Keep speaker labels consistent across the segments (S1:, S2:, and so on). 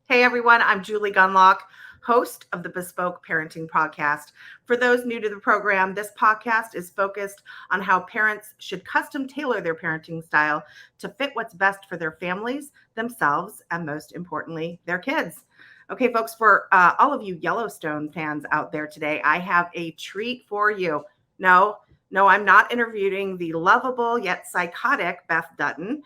S1: Hey everyone, I'm Julie Gunlock, host of the Bespoke Parenting Podcast. For those new to the program, this podcast is focused on how parents should custom tailor their parenting style to fit what's best for their families, themselves, and most importantly, their kids. Okay, folks, for all of you Yellowstone fans out there today, I have a treat for you. No, I'm not interviewing the lovable yet psychotic Beth Dutton.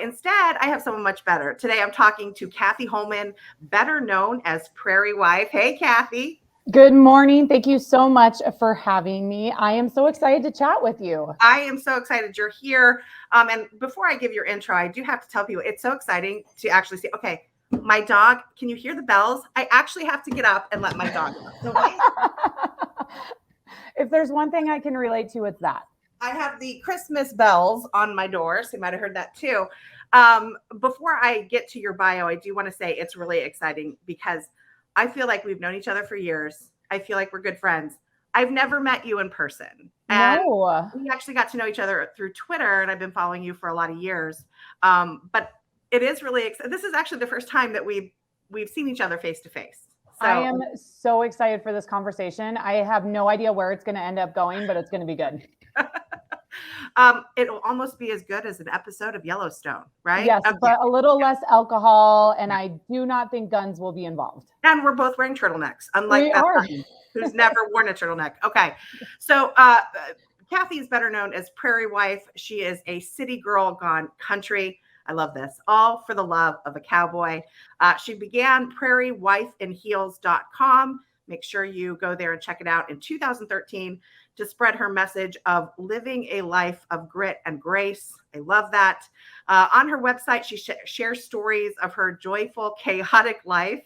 S1: Instead, I have someone much better. Today, I'm talking to Cathy Holman, better known as Prairie Wife. Hey, Cathy.
S2: Good morning. Thank you so much for having me. I am so excited to chat with you.
S1: I am so excited you're here. And before I give your intro, I do have to tell people it's so exciting to actually see, okay, my dog, can you hear the bells? I actually have to get up and let my dog out.
S2: If there's one thing I can relate to, it's that.
S1: I have the Christmas bells on my door, so you might have heard that too. Before I get to your bio, I do want to say it's really exciting because I feel like we've known each other for years. I feel like we're good friends. I've never met you in person. And
S2: No.
S1: we actually got to know each other through Twitter, and I've been following you for a lot of years. But it is really exciting. This is actually the first time that we've seen each other face to face. So,
S2: I am so excited for this conversation. I have no idea where it's going to end up going, but it's going to be good.
S1: It'll almost be as good as an episode of Yellowstone, right?
S2: Yes,
S1: Okay.
S2: but a little less alcohol, and I do not think guns will be involved.
S1: And we're both wearing turtlenecks, unlike
S2: We
S1: Beth
S2: are.
S1: Dutton, who's never worn a turtleneck. Okay. So Cathy is better known as Prairie Wife. She is a city girl gone country. I love this. All for the love of a cowboy. She began prairiewifeinheels.com. Make sure you go there and check it out in 2013 to spread her message of living a life of grit and grace. I love that. On her website, she shares stories of her joyful, chaotic life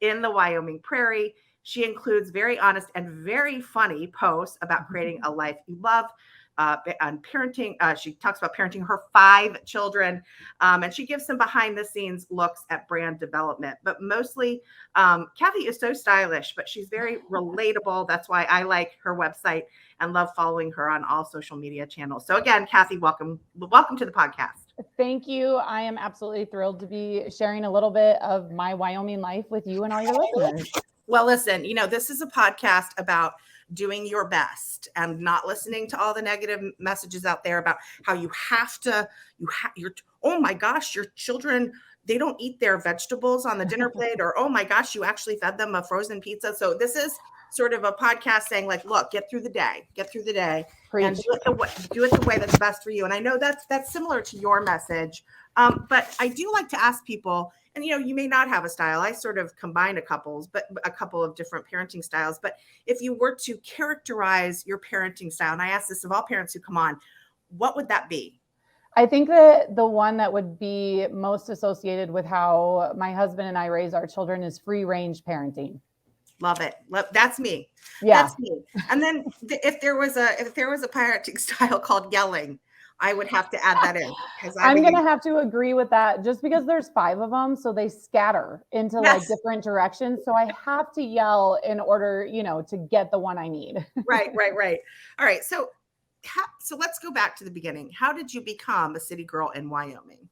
S1: in the Wyoming Prairie. She includes very honest and very funny posts about creating a life you love. On parenting, she talks about parenting her 5 children, and she gives some behind the scenes looks at brand development. But mostly, Cathy is so stylish, but she's very relatable. That's why I like her website and love following her on all social media channels. So again, Cathy, welcome to the podcast.
S2: Thank you. I am absolutely thrilled to be sharing a little bit of my Wyoming life with you and all your listeners.
S1: Well, listen, this is a podcast about doing your best and not listening to all the negative messages out there about how oh my gosh, your children, they don't eat their vegetables on the dinner plate, or, oh my gosh, you actually fed them a frozen pizza. So this is sort of a podcast saying like, look, get through the day
S2: Preach.
S1: and do it the way that's best for you. And I know that's similar to your message. But I do like to ask people, and you may not have a style. I sort of combine a couple of different parenting styles. But if you were to characterize your parenting style, and I ask this of all parents who come on, what would that be?
S2: I think that the one that would be most associated with how my husband and I raise our children is free range parenting.
S1: Love it. That's me.
S2: Yeah.
S1: That's me. And then if there was a parenting style called yelling, I would have to add that in.
S2: I'm going to have to agree with that just because there's 5 of them. So they scatter into like different directions. So I have to yell in order, to get the one I need.
S1: Right. All right. So let's go back to the beginning. How did you become a city girl in Wyoming?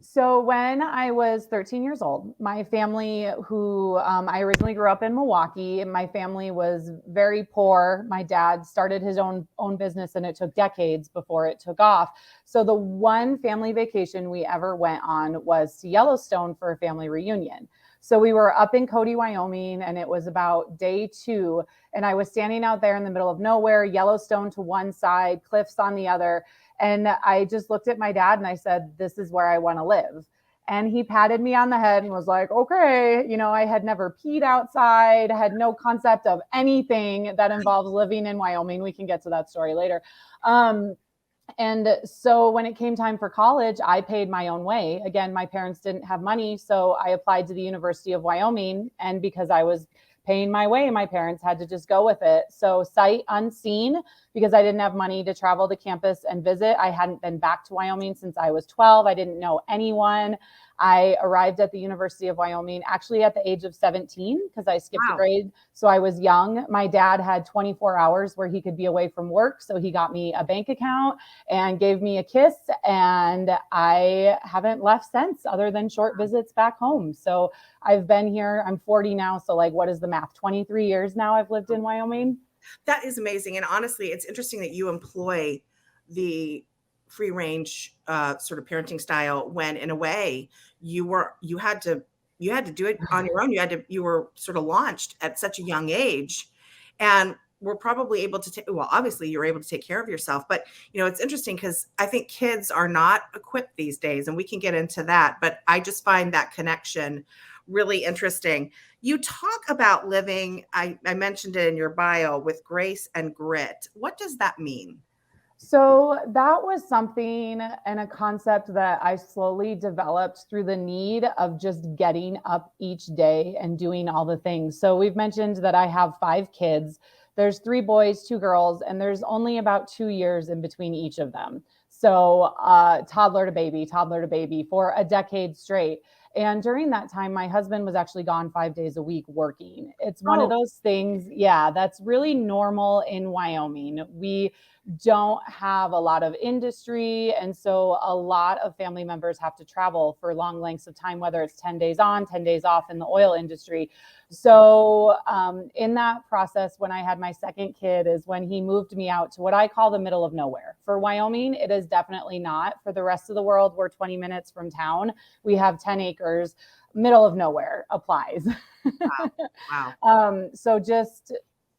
S2: So when I was 13 years old, my family, who I originally grew up in Milwaukee, my family was very poor. My dad started his own business, and it took decades before it took off. So the one family vacation we ever went on was to Yellowstone for a family reunion. So we were up in Cody, Wyoming, and it was about day 2. And I was standing out there in the middle of nowhere, Yellowstone to one side, cliffs on the other. And I just looked at my dad and I said, this is where I want to live. And he patted me on the head and was like, okay, I had never peed outside, had no concept of anything that involves living in Wyoming. We can get to that story later. And so when it came time for college, I paid my own way. Again, my parents didn't have money, so I applied to the University of Wyoming. And because I was paying my way, my parents had to just go with it. So sight unseen, because I didn't have money to travel to campus and visit. I hadn't been back to Wyoming since I was 12. I didn't know anyone. I arrived at the University of Wyoming actually at the age of 17 because I skipped a grade. So I was young. My dad had 24 hours where he could be away from work. So he got me a bank account and gave me a kiss. And I haven't left since, other than short visits back home. So I've been here. I'm 40 now. So like, what is the math? 23 years now I've lived in Wyoming.
S1: That is amazing. And honestly, it's interesting that you employ the free range sort of parenting style when in a way you had to do it on your own. You were sort of launched at such a young age, and were probably able to take, well, obviously you're able to take care of yourself, but it's interesting because I think kids are not equipped these days, and we can get into that, but I just find that connection really interesting. You talk about living, I mentioned it in your bio, with grace and grit. What does that mean?
S2: So that was something and a concept that I slowly developed through the need of just getting up each day and doing all the things. So we've mentioned that I have 5 kids. There's 3 boys, 2 girls, and there's only about 2 years in between each of them. So toddler to baby for a decade straight. And during that time, my husband was actually gone 5 days a week working. It's one of those things, that's really normal in Wyoming. We don't have a lot of industry. And so a lot of family members have to travel for long lengths of time, whether it's 10 days on, 10 days off in the oil industry. So in that process, when I had my second kid is when he moved me out to what I call the middle of nowhere. For Wyoming, it is definitely not. For the rest of the world, we're 20 minutes from town. We have 10 acres. Middle of nowhere applies.
S1: Wow.
S2: So just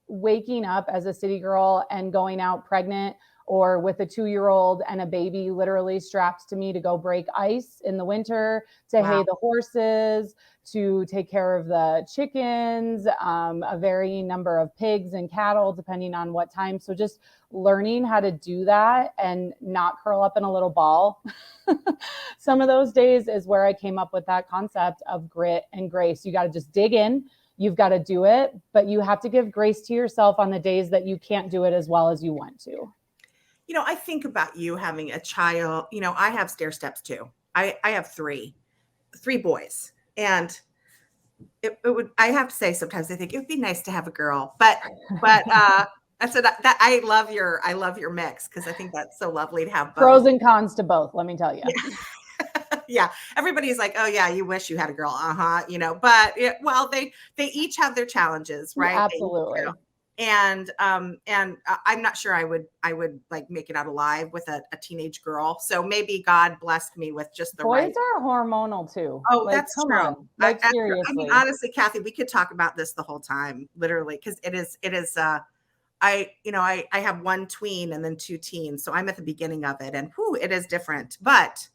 S2: waking up as a city girl and going out pregnant or with a 2-year-old and a baby literally strapped to me to go break ice in the winter, to hay the horses, to take care of the chickens, a varying number of pigs and cattle, depending on what time. So just learning how to do that and not curl up in a little ball. Some of those days is where I came up with that concept of grit and grace. You got to just dig in. You've got to do it, but you have to give grace to yourself on the days that you can't do it as well as you want to.
S1: I think about you having a child. I have stair steps too. I have three boys, and it would, I have to say, sometimes I think it would be nice to have a girl, but so that I love your mix, because I think that's so lovely to have both.
S2: Pros and cons to both, let me tell you.
S1: Yeah. Everybody's like, oh yeah, you wish you had a girl. But well, they each have their challenges, right?
S2: Absolutely.
S1: And I'm not sure I would like make it out alive with a teenage girl. So maybe God blessed me with just the
S2: boys are hormonal too.
S1: Oh, like, that's true.
S2: Seriously.
S1: I mean, honestly, Cathy, we could talk about this the whole time, literally, because it is. I have 1 tween and then 2 teens, so I'm at the beginning of it, and it is different. But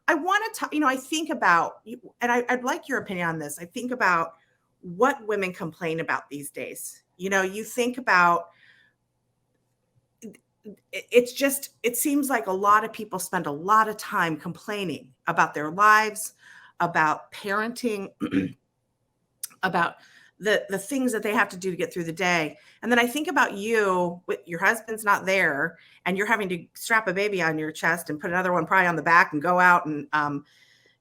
S1: I want to talk. I think about, and I'd like your opinion on this. I think about what women complain about these days. You think about, it seems like a lot of people spend a lot of time complaining about their lives, about parenting, about the things that they have to do to get through the day. And then I think about you, with your husband's not there, and you're having to strap a baby on your chest and put another one probably on the back and go out and,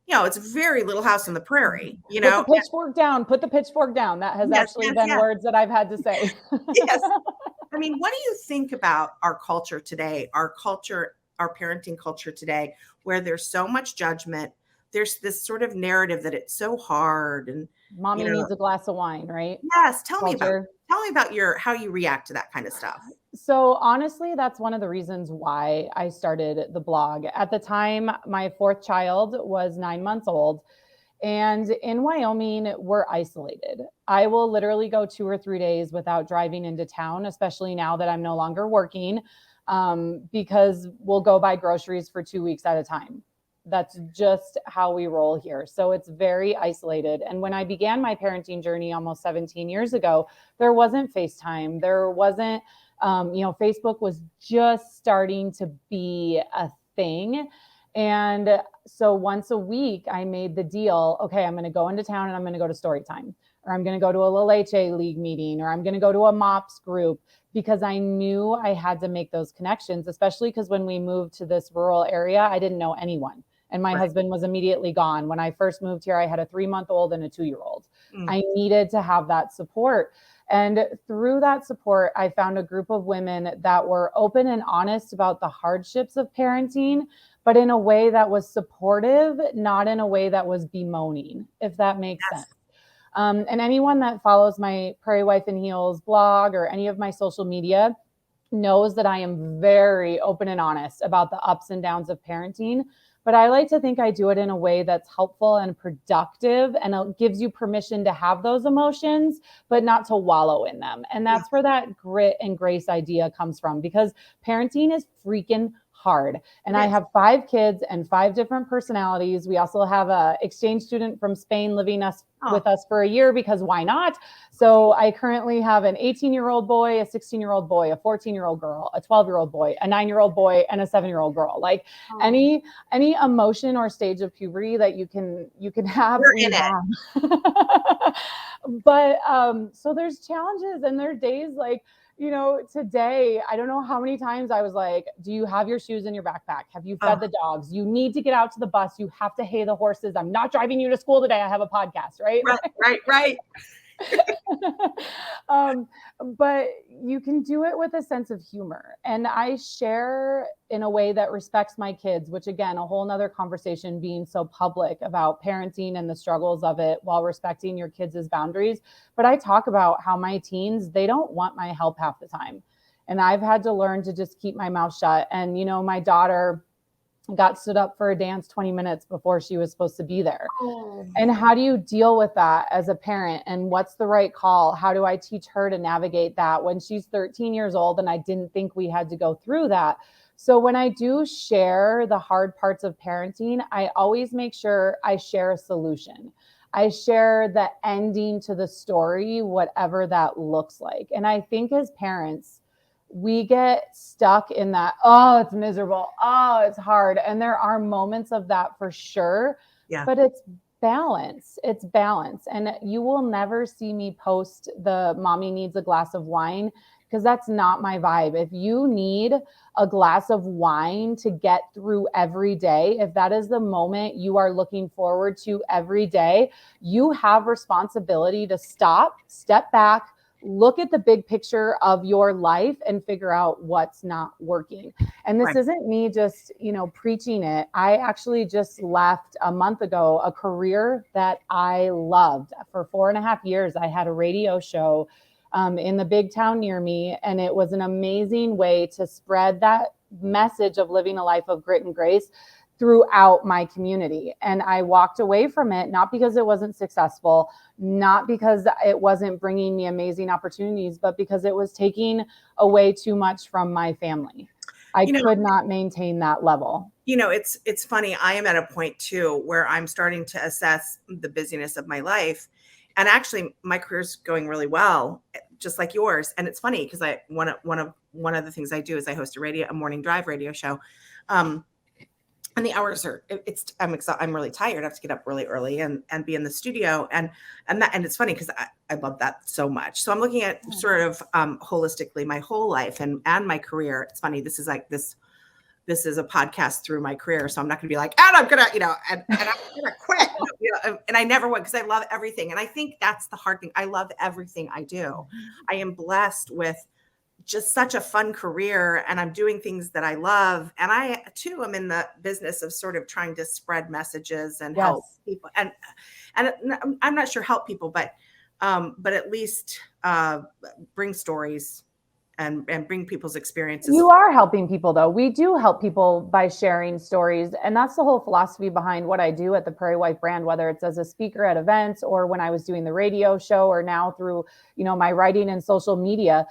S1: it's a very Little House on the Prairie,
S2: Put the pitchfork down. Put the pitchfork down. That has actually been words that I've had to say.
S1: Yes. I mean, what do you think about our culture today, our parenting culture today, where there's so much judgment? There's this sort of narrative that it's so hard, and
S2: mommy needs a glass of wine, right?
S1: Yes. Tell me about how you react to that kind of stuff.
S2: So honestly, that's one of the reasons why I started the blog. At the time, my 4th child was 9 months old. And in Wyoming, we're isolated. I will literally go 2 or 3 days without driving into town, especially now that I'm no longer working, because we'll go buy groceries for 2 weeks at a time. That's just how we roll here. So it's very isolated. And when I began my parenting journey almost 17 years ago, there wasn't FaceTime. There wasn't, Facebook was just starting to be a thing. And so once a week, I made the deal, okay, I'm going to go into town and I'm going to go to story time, or I'm going to go to a La Leche League meeting, or I'm going to go to a MOPS group, because I knew I had to make those connections, especially because when we moved to this rural area, I didn't know anyone. And my husband was immediately gone. When I first moved here, I had a 3-month-old and a 2-year-old. I needed to have that support. And through that support, I found a group of women that were open and honest about the hardships of parenting, but in a way that was supportive, not in a way that was bemoaning, if that makes sense. And anyone that follows my Prairie Wife in Heels blog or any of my social media knows that I am very open and honest about the ups and downs of parenting. But I like to think I do it in a way that's helpful and productive, and it gives you permission to have those emotions, but not to wallow in them. And that's where that grit and grace idea comes from, because parenting is freaking hard. And I have 5 kids and 5 different personalities. We also have an exchange student from Spain living with us for a year, because why not? So I currently have an 18-year-old boy, a 16-year-old boy, a 14-year-old girl, a 12-year-old boy, a 9-year-old boy, and a 7-year-old girl. Like any emotion or stage of puberty that you can have, we have. But so there's challenges, and there are days like, you know, today, I don't know how many times I was like, do you have your shoes in your backpack? Have you fed the dogs? You need to get out to the bus. You have to hay the horses. I'm not driving you to school today. I have a podcast, right?
S1: Right.
S2: But you can do it with a sense of humor. And I share in a way that respects my kids, which again, a whole nother conversation being so public about parenting and the struggles of it while respecting your kids' boundaries. But I talk about how my teens, they don't want my help half the time. And I've had to learn to just keep my mouth shut. And, you know, my daughter got stood up for a dance 20 minutes before she was supposed to be there. And how do you deal with that as a parent? And what's the right call? How do I teach her to navigate that when she's 13 years old? And I didn't think we had to go through that. So when I do share the hard parts of parenting, I always make sure I share a solution. I share the ending to the story, whatever that looks like. And I think as parents, we get stuck in that, oh, it's miserable. Oh, it's hard. And there are moments of that for sure. But it's balance. It's balance. And you will never see me post the mommy needs a glass of wine, because that's not my vibe. If you need a glass of wine to get through every day, if that is the moment you are looking forward to every day, you have responsibility to stop, step back, look at the big picture of your life and figure out what's not working. And this isn't me just, you know, preaching it. I actually just left a month ago a career that I loved. For 4.5 years, I had a radio show in the big town near me. And it was an amazing way to spread that message of living a life of grit and grace throughout my community. And I walked away from it, not because it wasn't successful, not because it wasn't bringing me amazing opportunities, but because it was taking away too much from my family. I could not maintain that level.
S1: You know, it's funny. I am at a point too where I'm starting to assess the busyness of my life. And actually my career's going really well, just like yours. And it's funny because one of the things I do is I host a morning drive radio show. And the hours are, I'm really tired. I have to get up really early and be in the studio. And it's funny because I love that so much. So I'm looking at sort of holistically my whole life and my career. It's funny. This is a podcast through my career. So I'm not going to be like, and I'm going to, and I'm going to quit. And I never would, because I love everything. And I think that's the hard thing. I love everything I do. I am blessed with just such a fun career, and I'm doing things that I love. And I too am in the business of sort of trying to spread messages and help people. And I'm not sure help people, but at least bring stories and bring people's experiences.
S2: You are helping people though. We do help people by sharing stories. And that's the whole philosophy behind what I do at the Prairie Wife brand, whether it's as a speaker at events or when I was doing the radio show or now through, my writing and social media.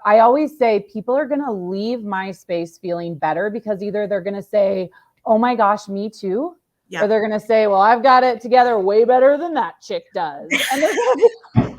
S2: I always say people are going to leave my space feeling better because either they're going to say, oh my gosh, me too. Yeah. Or they're going to say, well, I've got it together way better than that chick does. And they're going to be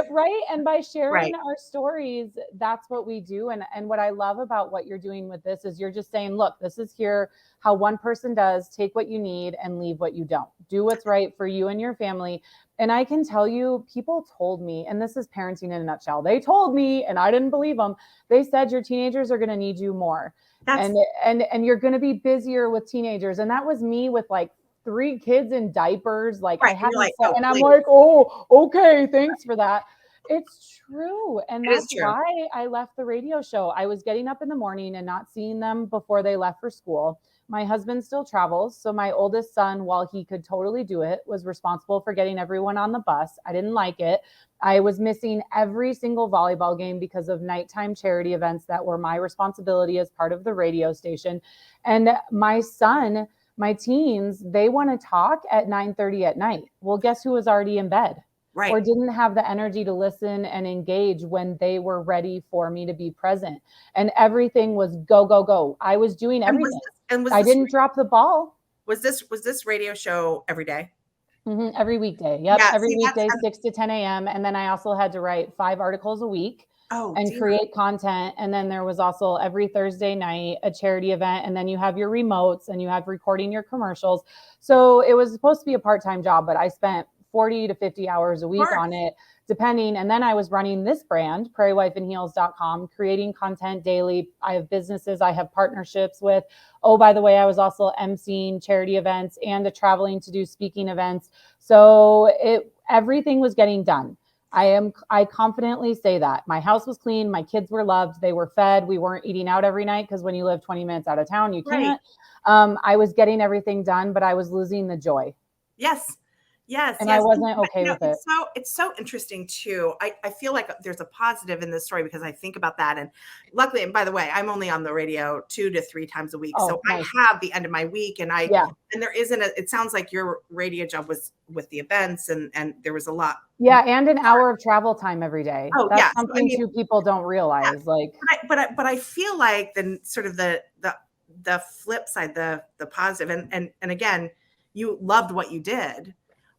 S2: Right. And by sharing
S1: Right.
S2: our stories, that's what we do. And what I love about what you're doing with this is you're just saying, look, this is here how one person does, take what you need and leave what you don't. Do what's right for you and your family. And I can tell you, people told me, and this is parenting in a nutshell. They told me, and I didn't believe them. They said your teenagers are going to need you more.
S1: That's
S2: And you're going to be busier with teenagers. And that was me with like 3 kids in diapers. Like I
S1: right. And you're
S2: hadn't
S1: like,
S2: said,
S1: oh,
S2: and I'm
S1: please.
S2: like, oh, okay, thanks for that. It's true. And
S1: It is
S2: that's
S1: true.
S2: why I left the radio show. I was getting up in the morning and not seeing them before they left for school. My husband still travels. So my oldest son, while he could totally do it, was responsible for getting everyone on the bus. I didn't like it. I was missing every single volleyball game because of nighttime charity events that were my responsibility as part of the radio station. And my son, my teens, they want to talk at 9:30 at night. Well, guess who was already in bed? Or
S1: Right.
S2: didn't have the energy to listen and engage when they were ready for me to be present. And everything was go, go, go. I was doing
S1: And was
S2: everything.
S1: this, and was
S2: I
S1: this,
S2: didn't drop the ball.
S1: was this radio show every day?
S2: Every weekday. Yep.
S1: Yeah.
S2: Every
S1: See,
S2: weekday, 6 to 10 a.m. And then I also had to write 5 articles a week
S1: oh
S2: and
S1: dear.
S2: create content. And then there was also every Thursday night a charity event. And then you have your remotes and you have recording your commercials. So it was supposed to be a part-time job, but I spent 40 to 50 hours a week on it, depending. And then I was running this brand, prairiewifeandheels.com, creating content daily. I have businesses I have partnerships with. Oh, by the way, I was also emceeing charity events and traveling to do speaking events. So everything was getting done. I confidently say that. My house was clean, my kids were loved, they were fed, we weren't eating out every night because when you live 20 minutes out of town, you
S1: Right.
S2: can't. I was getting everything done, but I was losing the joy.
S1: Yes. Yes.
S2: And
S1: Yes.
S2: I wasn't okay
S1: You know,
S2: with it.
S1: it's so interesting too. I feel like there's a positive in this story because I think about that. And luckily, and by the way, I'm only on the radio 2 to 3 times a week.
S2: Oh,
S1: So
S2: nice.
S1: I have the end of my week and
S2: Yeah.
S1: and there isn't it sounds like your radio job was with the events and there was a lot.
S2: Yeah, and an hour of travel time every day.
S1: Oh,
S2: That's
S1: yeah. So, I
S2: something
S1: mean,
S2: too people don't
S1: yeah,
S2: realize. Like,
S1: but I feel like the sort of the flip side, the positive, and again, you loved what you did,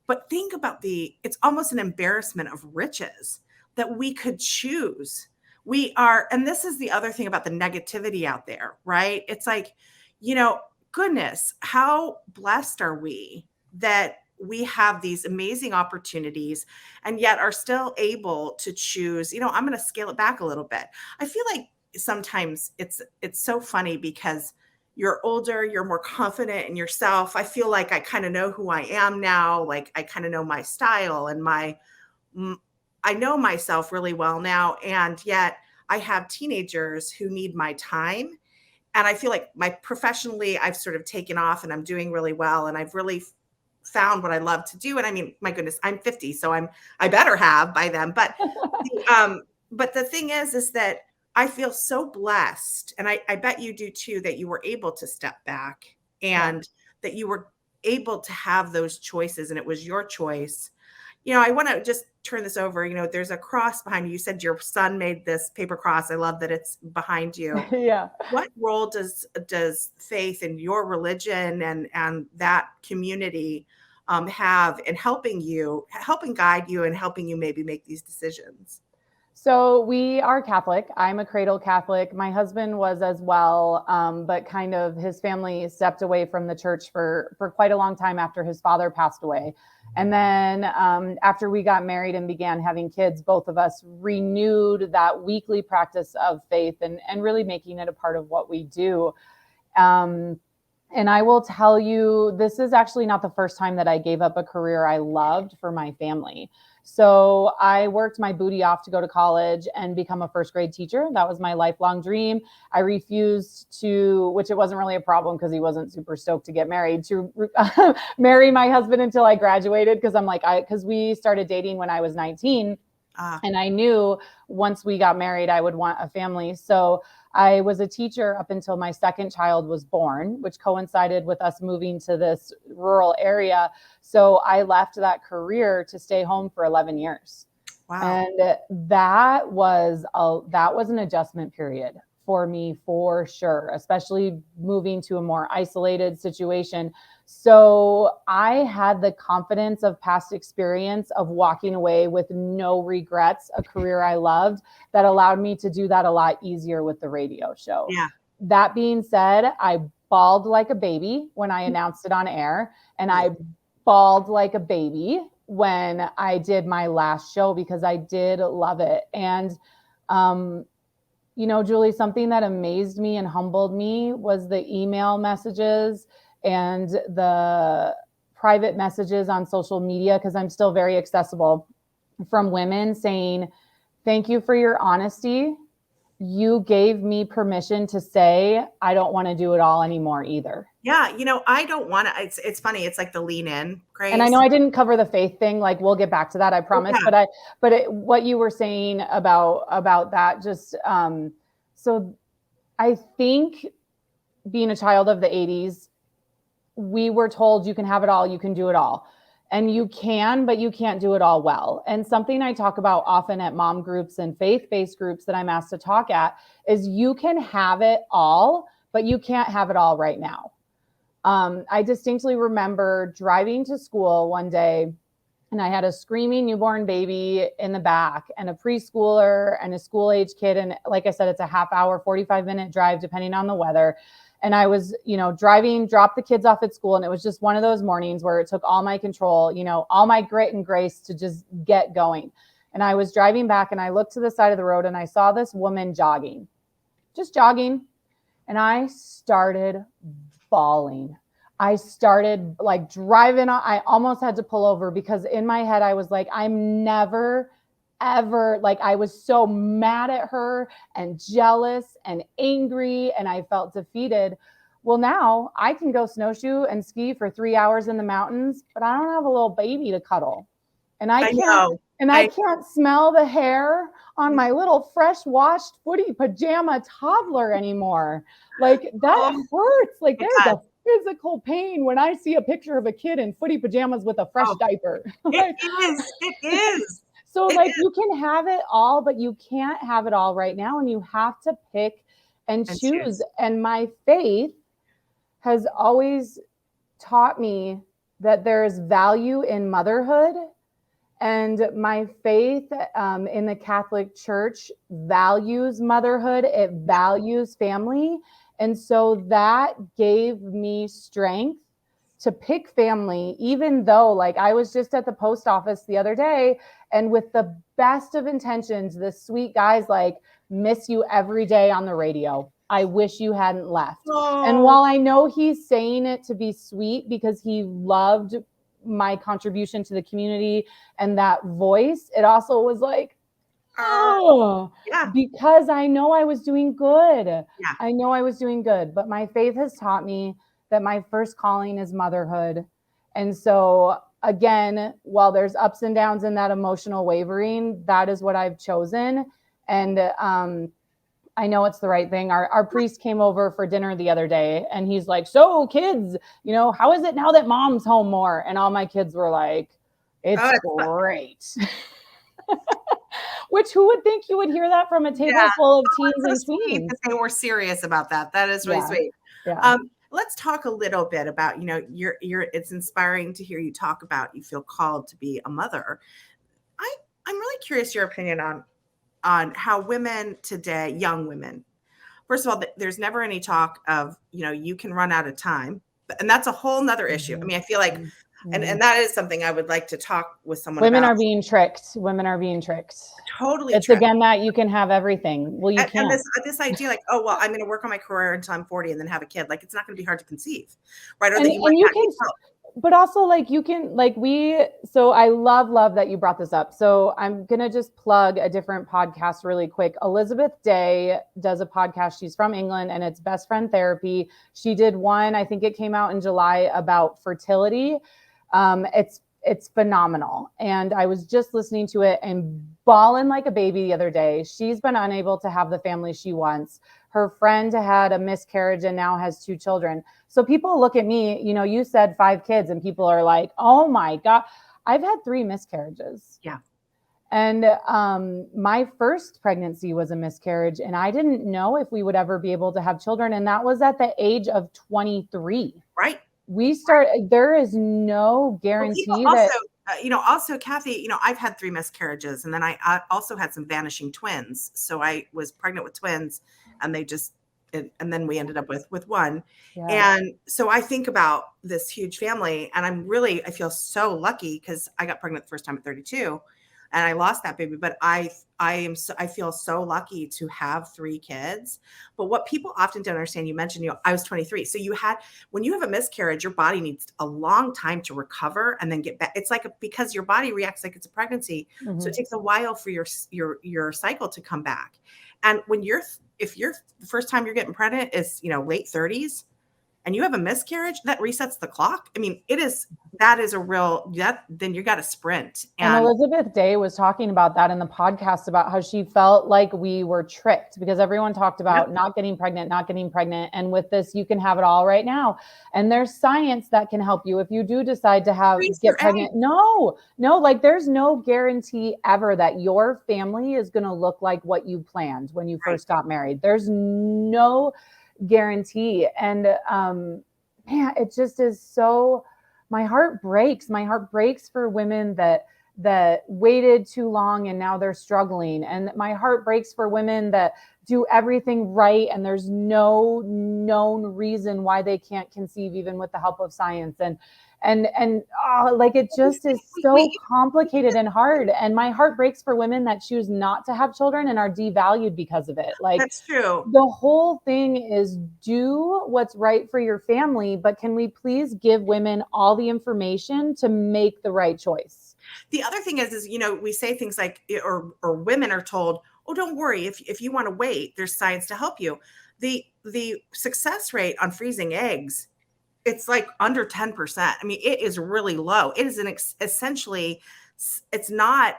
S1: but think about it's almost an embarrassment of riches that we could choose. We are, and this is the other thing about the negativity out there, right? It's like, goodness, how blessed are we that we have these amazing opportunities and yet are still able to choose, I'm going to scale it back a little bit. I feel like sometimes it's so funny because you're older, you're more confident in yourself. I feel like I kind of know who I am now. Like I kind of know my style and I know myself really well now. And yet I have teenagers who need my time. And I feel like professionally, I've sort of taken off and I'm doing really well. And I've really found what I love to do. And I mean, my goodness, I'm 50, so I better have by then. But the thing is that I feel so blessed, and I bet you do too, that you were able to step back and that you were able to have those choices, and it was your choice. I want to just turn this over. There's a cross behind you. You said your son made this paper cross. I love that it's behind you.
S2: yeah.
S1: What role does faith in your religion and that community have in helping guide you and helping you maybe make these decisions?
S2: So we are Catholic. I'm a cradle Catholic. My husband was as well, but kind of his family stepped away from the church for quite a long time after his father passed away. And then after we got married and began having kids, both of us renewed that weekly practice of faith and really making it a part of what we do. And I will tell you, this is actually not the first time that I gave up a career I loved for my family. So I worked my booty off to go to college and become a first grade teacher. That was my lifelong dream. I refused to, which it wasn't really a problem because he wasn't super stoked to get married, to marry my husband until I graduated. Because because we started dating when I was 19. And I knew once we got married, I would want a family. So I was a teacher up until my second child was born, which coincided with us moving to this rural area. So I left that career to stay home for 11 years.
S1: Wow.
S2: And that was an adjustment period for me, for sure, especially moving to a more isolated situation. So I had the confidence of past experience of walking away with no regrets, a career I loved, that allowed me to do that a lot easier with the radio show.
S1: Yeah.
S2: That being said, I bawled like a baby when I announced it on air, and I bawled like a baby when I did my last show because I did love it. And, Julie, something that amazed me and humbled me was the email messages and the private messages on social media, because I'm still very accessible, from women saying, thank you for your honesty. You gave me permission to say, I don't want to do it all anymore either.
S1: Yeah. I don't want to, it's funny. It's like the lean in, Grace.
S2: And I know I didn't cover the faith thing. Like, we'll get back to that, I promise. Yeah. What you were saying about that, just, so I think being a child of the 80s, we were told you can have it all, you can do it all. And you can, but you can't do it all well. And something I talk about often at mom groups and faith-based groups that I'm asked to talk at is you can have it all, but you can't have it all right now. I distinctly remember driving to school one day, and I had a screaming newborn baby in the back and a preschooler and a school age kid. And like I said, it's a half hour, 45-minute drive, depending on the weather. And I was, driving, dropped the kids off at school. And it was just one of those mornings where it took all my control, all my grit and grace to just get going. And I was driving back, and I looked to the side of the road, and I saw this woman just jogging. And I started bawling. I started like driving. I almost had to pull over, because in my head, I was like, I'm never, ever, like, I was so mad at her and jealous and angry, and I felt defeated. Well, now I can go snowshoe and ski for 3 hours in the mountains, but I don't have a little baby to cuddle. And I can't smell the hair on my little fresh washed footy pajama toddler anymore. Like, that hurts. Like, there's a physical pain when I see a picture of a kid in footy pajamas with a fresh diaper.
S1: It is.
S2: So you can have it all, but you can't have it all right now. And you have to pick and choose. And my faith has always taught me that there's value in motherhood. And my faith in the Catholic Church values motherhood. It values family. And so that gave me strength to pick family, even though, like, I was just at the post office the other day, and with the best of intentions, the sweet guy's like, miss you every day on the radio. I wish you hadn't left. Oh. And while I know he's saying it to be sweet because he loved my contribution to the community and that voice, it also was like, because I know I was doing good. Yeah. I know I was doing good, but my faith has taught me that my first calling is motherhood. And so again, while there's ups and downs in that emotional wavering, that is what I've chosen. And I know it's the right thing. Our priest came over for dinner the other day, and he's like, so kids, how is it now that mom's home more? And all my kids were like, it's great. Which, who would think you would hear that from a table full of teens and tweens?
S1: They were serious about that. That is really sweet. Yeah. Let's talk a little bit about, it's inspiring to hear you talk about, you feel called to be a mother. I'm really curious your opinion on how women today, young women, first of all, there's never any talk of, you can run out of time, and that's a whole nother issue. I mean, I feel like, and that is something I would like to talk with someone
S2: about.
S1: Women
S2: are being tricked.
S1: Totally.
S2: It's tricked. Again, that you can have everything. Well, you can't.
S1: And this idea, like, oh, well, I'm going to work on my career until I'm 40 and then have a kid. Like, it's not going to be hard to conceive, right? Or
S2: but also, like, you can, like, so I love that you brought this up. So I'm going to just plug a different podcast really quick. Elizabeth Day does a podcast. She's from England, and it's Best Friend Therapy. She did one, I think it came out in July, about fertility. It's phenomenal. And I was just listening to it and bawling like a baby the other day. She's been unable to have the family she wants. Her friend had a miscarriage and now has 2 children. So people look at me, you said 5 kids, and people are like, oh my God, I've had 3 miscarriages.
S1: Yeah.
S2: And my first pregnancy was a miscarriage, and I didn't know if we would ever be able to have children. And that was at the age of 23.
S1: Right.
S2: there is no guarantee that.
S1: Also, Cathy, I've had 3 miscarriages, and then I also had some vanishing twins. So I was pregnant with twins, and and then we ended up with one.
S2: Yeah.
S1: And so I think about this huge family, and I feel so lucky because I got pregnant the first time at 32, and I lost that baby. But I feel so lucky to have 3 kids. But what people often don't understand, you mentioned, I was 23. So when you have a miscarriage, your body needs a long time to recover and then get back. It's because your body reacts like it's a pregnancy.
S2: Mm-hmm.
S1: So it takes a while for your cycle to come back. And if the first time you're getting pregnant is, late 30s, and you have a miscarriage, that resets the clock. I mean, that is a real, then you got to sprint.
S2: And Elizabeth Day was talking about that in the podcast, about how she felt like we were tricked because everyone talked about not getting pregnant. And with this, you can have it all right now. And there's science that can help you if you do decide to get pregnant. No, like there's no guarantee ever that your family is going to look like what you planned when you first got married. There's no guarantee. And man, it just is so, my heart breaks for women that waited too long and now they're struggling. And my heart breaks for women that do everything right and there's no known reason why they can't conceive, even with the help of science. Like it just is so complicated and hard. And my heart breaks for women that choose not to have children and are devalued because of it. Like,
S1: that's true.
S2: The whole thing is do what's right for your family, but can we please give women all the information to make the right choice?
S1: The other thing is, we say things like, or women are told, oh, don't worry. If you want to wait, there's science to help you. The success rate on freezing eggs, it's like under 10%. I mean, it is really low. It is essentially, it's not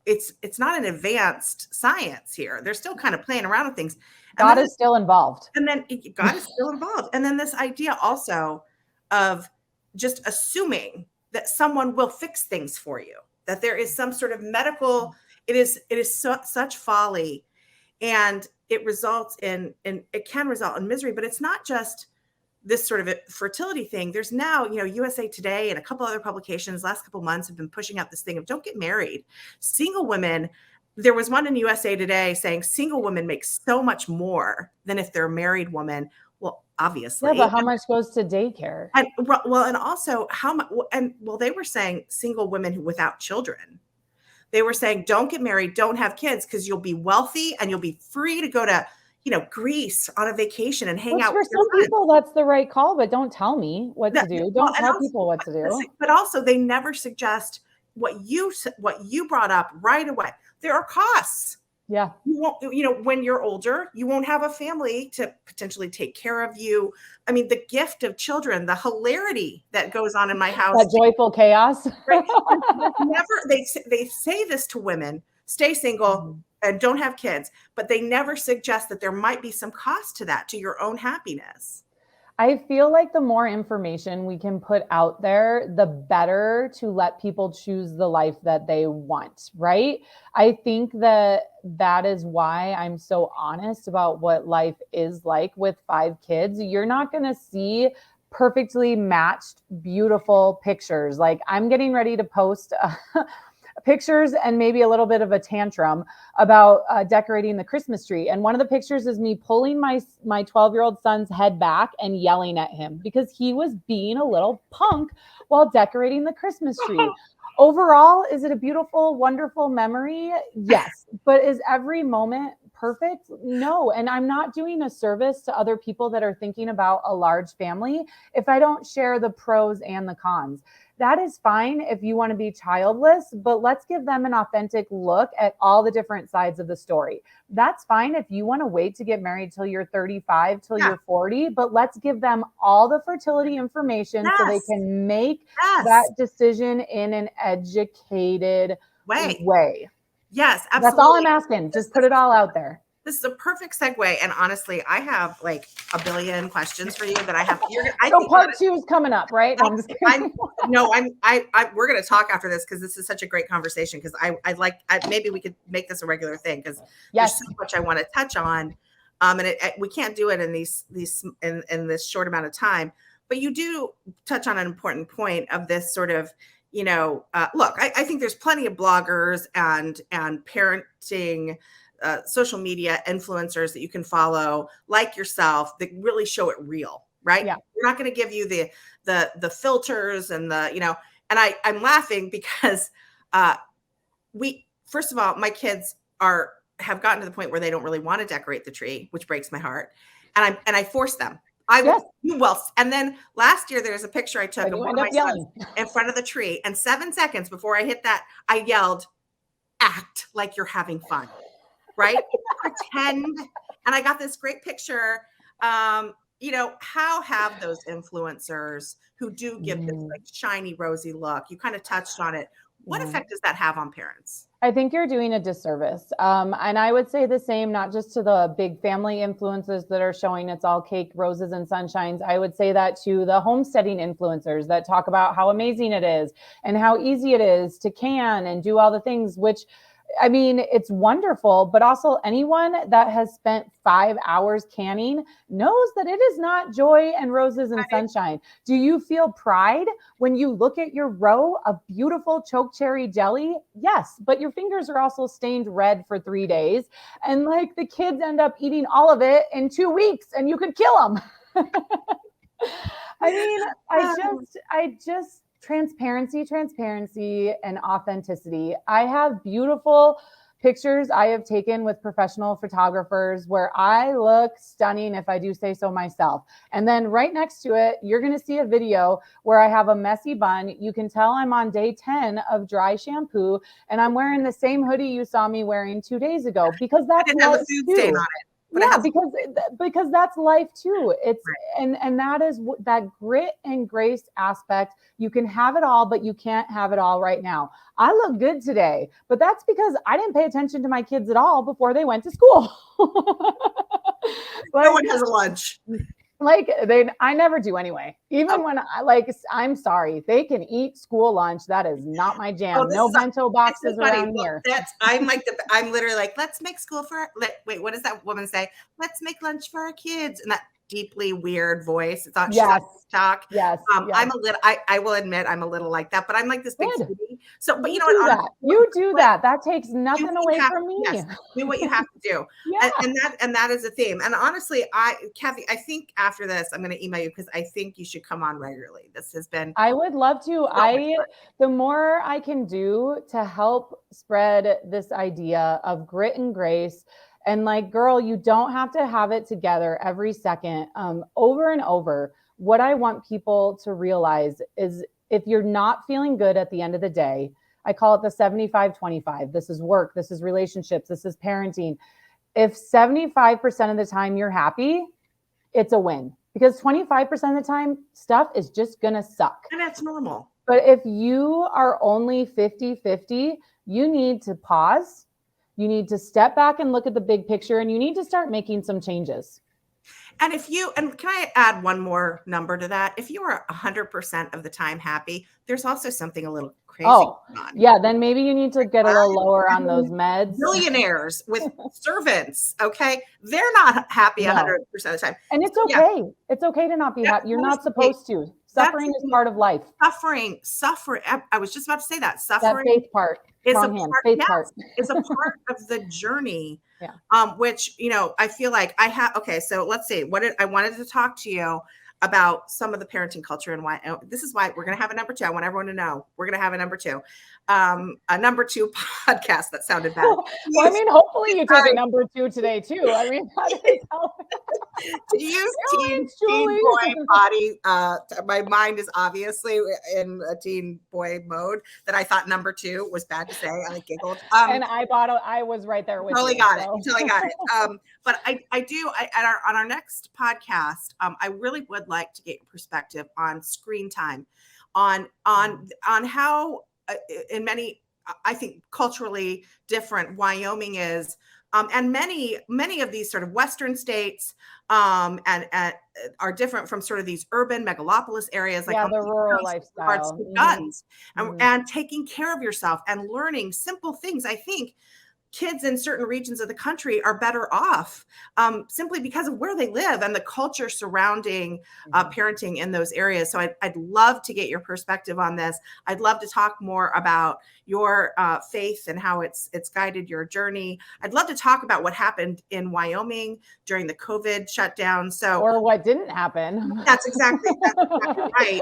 S1: an advanced science here. They're still kind of playing around with things.
S2: God is still involved.
S1: And then God is still involved. And then this idea also of just assuming that someone will fix things for you, that there is some sort of medical, it is such folly. And it can result in misery, but it's not just this sort of a fertility thing. There's now, USA Today and a couple other publications last couple months have been pushing out this thing of don't get married. Single women, there was one in USA Today saying single women make so much more than if they're a married woman. Well, obviously.
S2: Yeah, but how much goes to daycare?
S1: And also how much, they were saying single women without children. They were saying, don't get married, don't have kids, because you'll be wealthy and you'll be free to go to Greece on a vacation and hang out
S2: for
S1: with your
S2: some
S1: friends.
S2: people, that's the right call, but don't tell me what to do. Don't tell people what to do.
S1: But also, they never suggest what you brought up right away. There are costs.
S2: Yeah.
S1: You won't, when you're older, you won't have a family to potentially take care of you. I mean, the gift of children, the hilarity that goes on in my house.
S2: That joyful chaos.
S1: Right? They say this to women, stay single and don't have kids, but they never suggest that there might be some cost to that, to your own happiness.
S2: I feel like the more information we can put out there, the better to let people choose the life that they want, right? I think that is why I'm so honest about what life is like with 5 kids. You're not going to see perfectly matched, beautiful pictures. Like I'm getting ready to post pictures and maybe a little bit of a tantrum about decorating the Christmas tree. And one of the pictures is me pulling my 12-year-old son's head back and yelling at him because he was being a little punk while decorating the Christmas tree. Overall, is it a beautiful, wonderful memory? Yes. But is every moment perfect? No. And I'm not doing a service to other people that are thinking about a large family if I don't share the pros and the cons. That is fine if you want to be childless, but let's give them an authentic look at all the different sides of the story. That's fine if you want to wait to get married till you're 35, till you're 40, but let's give them all the fertility information so they can make that decision in an educated way.
S1: Yes, absolutely.
S2: That's all I'm asking. Just put it all out there.
S1: This is a perfect segue. And honestly, I have like a billion questions for you that I have.
S2: Part 2 is coming up, right? No, I'm just kidding.
S1: We're going to talk after this because this is such a great conversation. Because maybe we could make this a regular thing because there's so much I want to touch on. And we can't do it in this short amount of time. but you do touch on an important point of this sort of, look, I think there's plenty of bloggers and parenting social media influencers that you can follow, like yourself, that really show it real, right?
S2: Yeah.
S1: We're not going to give you the filters and and I'm laughing because first of all, my kids have gotten to the point where they don't really want to decorate the tree, which breaks my heart. And I force them. And then last year there's a picture I took of one of my sons in front of the tree, and 7 seconds before I hit that, I yelled, "Act like you're having fun." Right? Pretend. And I got this great picture. How have those influencers who do give this like shiny, rosy look? You kind of touched on it. What effect does that have on parents?
S2: I think you're doing a disservice. And I would say the same, not just to the big family influencers that are showing it's all cake, roses, and sunshines. I would say that to the homesteading influencers that talk about how amazing it is and how easy it is to can and do all the things, which, I mean, it's wonderful, but also anyone that has spent 5 hours canning knows that it is not joy and roses and sunshine. Do you feel pride when you look at your row of beautiful choke cherry jelly? Yes, but your fingers are also stained red for 3 days. And like the kids end up eating all of it in 2 weeks and you could kill them. I mean, I just, transparency, and authenticity. I have beautiful pictures I have taken with professional photographers where I look stunning, if I do say so myself. And then right next to it, you're going to see a video where I have a messy bun. You can tell I'm on day 10 of dry shampoo, and I'm wearing the same hoodie you saw me wearing 2 days ago, because that's
S1: life food stain on it.
S2: Yeah, because that's life too. It's and that is that grit and grace aspect. You can have it all, but you can't have it all right now. I look good today, but that's because I didn't pay attention to my kids at all before they went to school.
S1: No one has a lunch.
S2: I never do anyway. Even when I'm sorry, they can eat school lunch. That is not my jam. No bento boxes around here.
S1: I'm literally like, let's make school wait, what does that woman say? Let's make lunch for our kids. And that deeply weird voice. It's on TikTok.
S2: Yes.
S1: I'm a little, I will admit I'm a little like that, but I'm like this big foodie. So, but you know what?
S2: You do that. That takes nothing away from me.
S1: Yes, do what you have to do. And that is a theme. And honestly, Cathy, I think after this, I'm going to email you because I think you should come on regularly. This has been.
S2: I would love to. The more I can do to help spread this idea of grit and grace. And like, girl, you don't have to have it together every second, over and over. What I want people to realize is if you're not feeling good at the end of the day, I call it the 75-25. This is work. This is relationships. This is parenting. If 75% of the time you're happy, it's a win, because 25% of the time stuff is just going to suck.
S1: And that's normal.
S2: But if you are only 50-50, you need to pause. You need to step back and look at the big picture, and you need to start making some changes.
S1: And can I add one more number to that? If you are 100% of the time happy, there's also something a little crazy going on.
S2: Yeah, then maybe you need to get a little lower on those meds.
S1: Billionaires with servants, okay? They're not happy 100% of the time.
S2: And it's okay. Yeah. It's okay to not be happy. You're not supposed to. Suffering is part of life.
S1: Suffering. I was just about to say that. Suffering.
S2: That faith part.
S1: It's a part of the journey.
S2: Yeah.
S1: Which, I feel like I have. Okay, so let's see. I wanted to talk to you about some of the parenting culture and why. This is why we're going to have a number 2. I want everyone to know we're going to have a number 2. A number 2 podcast. That sounded bad.
S2: Well, I mean, hopefully you take a number 2 today too. I mean,
S1: to use teen boy body. My mind is obviously in a teen boy mode that I thought number 2 was bad to say. I giggled.
S2: And I was right there with
S1: you. Totally got it. But I do on our next podcast, I really would like to get your perspective on screen time, on how in many, I think, culturally different Wyoming is, and many of these sort of Western states and are different from sort of these urban megalopolis areas, like
S2: the rural lifestyle,
S1: guns, and taking care of yourself and learning simple things. I think kids in certain regions of the country are better off simply because of where they live and the culture surrounding parenting in those areas. So I'd love to get your perspective on this. I'd love to talk more about your faith and how it's guided your journey. I'd love to talk about what happened in Wyoming during the COVID shutdown. So,
S2: or what didn't happen.
S1: that's exactly right.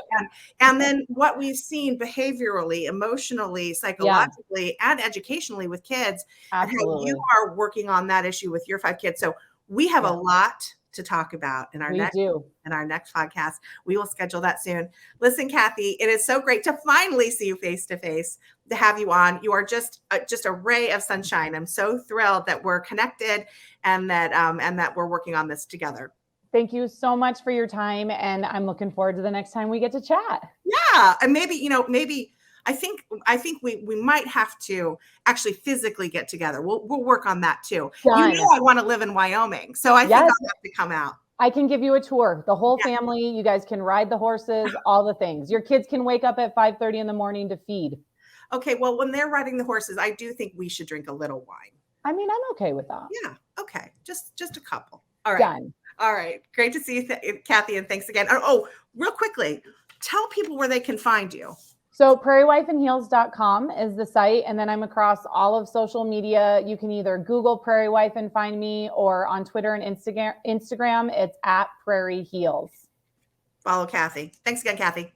S1: And then what we've seen behaviorally, emotionally, psychologically, and educationally with kids,
S2: Absolutely.
S1: and how you are working on that issue with your 5 kids. So we have a lot to talk about in our next podcast. We will schedule that soon. Listen, Cathy, it is so great to finally see you face to face, to have you on. You are just a ray of sunshine. I'm so thrilled that we're connected and that we're working on this together.
S2: Thank you so much for your time. And I'm looking forward to the next time we get to chat.
S1: Yeah. And maybe I think we might have to actually physically get together. We'll work on that too.
S2: Done.
S1: You know, I want to live in Wyoming, so I think I'll have to come out.
S2: I can give you a tour. The whole family, you guys can ride the horses, all the things. Your kids can wake up at 5:30 in the morning to feed.
S1: Okay. Well, when they're riding the horses, I do think we should drink a little wine.
S2: I mean, I'm okay with that.
S1: Yeah. Okay. Just a couple. All right.
S2: Done.
S1: All right. Great to see you, Cathy, and thanks again. Oh, real quickly, tell people where they can find you.
S2: So prairiewifeandheels.com is the site. And then I'm across all of social media. You can either Google Prairie Wife and find me, or on Twitter and Instagram, it's at Prairie Heels.
S1: Follow Cathy. Thanks again, Cathy.